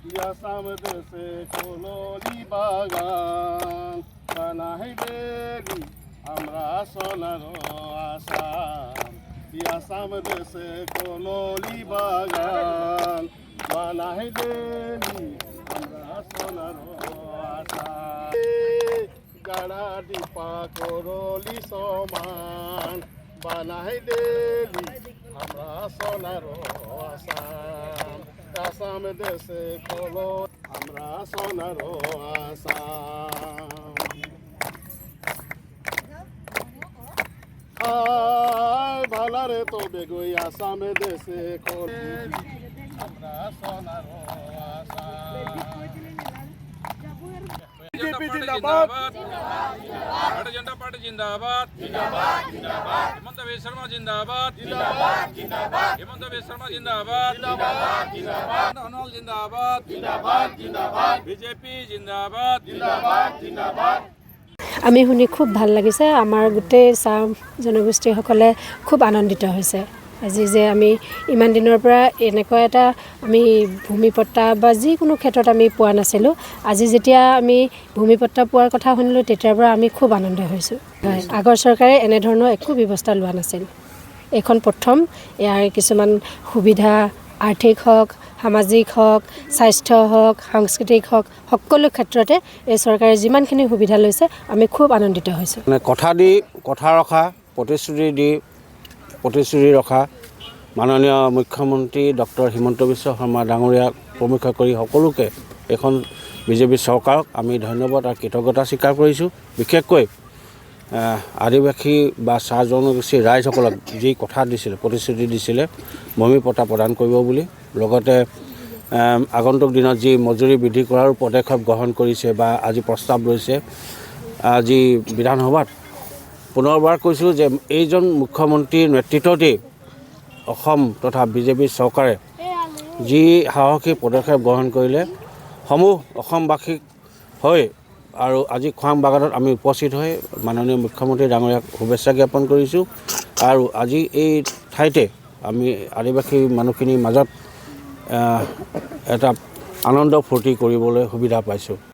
আসাম দেশে কললি বাগান বানাই দেলি আমরা সোনার আসাম আসাম দেশে কললি বাগান বানাই দেলি আমরা সোনার আসাম গাড়া ডিপা করলি সমান বানাই দেলি আমরা সোনার আসাম আসাম দেশে কলো আমরা সোনার আসাম ভালারে তো বেগুই আসাম দেশে কলো আমরা সোনার আসাম बीजेपी जिंदाबाद भारतीय जनता पार्टी जिंदाबाद हेमंत बिस्वा शर्मा जिंदाबाद हेमंत बिस्वा शर्मा जिंदाबाद अनल जिंदाबाद बीजेपी जिंदाबाद আমি শুনি খুব ভাল লাগিছে আমাৰ গোটেই চাহ জনগোষ্ঠীসকলে খুব আনন্দিত হৈছে আজি যে আমি ইমান দিনৰ পৰা এনেকুৱা এটা আমি ভূমিপট্টা বা যিকোনো ক্ষেত্ৰত আমি পোৱা নাছিলোঁ আজি যেতিয়া আমি ভূমিপট্টা পোৱাৰ কথা শুনিলোঁ তেতিয়াৰ পৰা আমি খুব আনন্দ হৈছোঁ হয় আগৰ চৰকাৰে এনেধৰণৰ একো ব্যৱস্থা লোৱা নাছিল এখন প্ৰথম ইয়াৰ কিছুমান সুবিধা আৰ্থিক হওক সামাজিক হওক স্বাস্থ্য হওক সাংস্কৃতিক হওক সকলো ক্ষেত্ৰতে এই চৰকাৰে যিমানখিনি সুবিধা লৈছে আমি খুব আনন্দিত হৈছোঁ কথা ৰখা প্ৰতিশ্ৰুতি ৰখা মাননীয় মুখ্যমন্ত্ৰী ডক্টৰ হিমন্ত বিশ্ব শৰ্মা ডাঙৰীয়াক প্ৰমুখ কৰি সকলোকে এখন বিজেপি চৰকাৰক আমি ধন্যবাদ আৰু কৃতজ্ঞতা স্বীকাৰ কৰিছোঁ বিশেষকৈ আদিবাসী বা চাহ জনগোষ্ঠীৰ ৰাইজসকলক যি কথা দিছিলে প্ৰতিশ্ৰুতি দিছিলে ভূমিপট্টা প্ৰদান কৰিব বুলি লগতে আগন্তুক দিনত যি মজুৰি বৃদ্ধি কৰাৰ পদক্ষেপ গ্ৰহণ কৰিছে বা আজি প্ৰস্তাৱ লৈছে আজি বিধানসভাত পুনৰবাৰ কৈছোঁ যে এইজন মুখ্যমন্ত্ৰীৰ নেতৃত্বতেই অসম তথা বিজেপি চৰকাৰে যি সাহসী পদক্ষেপ গ্ৰহণ কৰিলে সমূহ অসমবাসীক হৈ আৰু আজি খোৱাং বাগানত আমি উপস্থিত হৈ মাননীয় মুখ্যমন্ত্ৰী ডাঙৰীয়াক শুভেচ্ছা জ্ঞাপন কৰিছোঁ আৰু আজি এই ঠাইতে আমি আদিবাসী মানুহখিনিৰ মাজত এটা আনন্দ ফূৰ্তি কৰিবলৈ সুবিধা পাইছোঁ।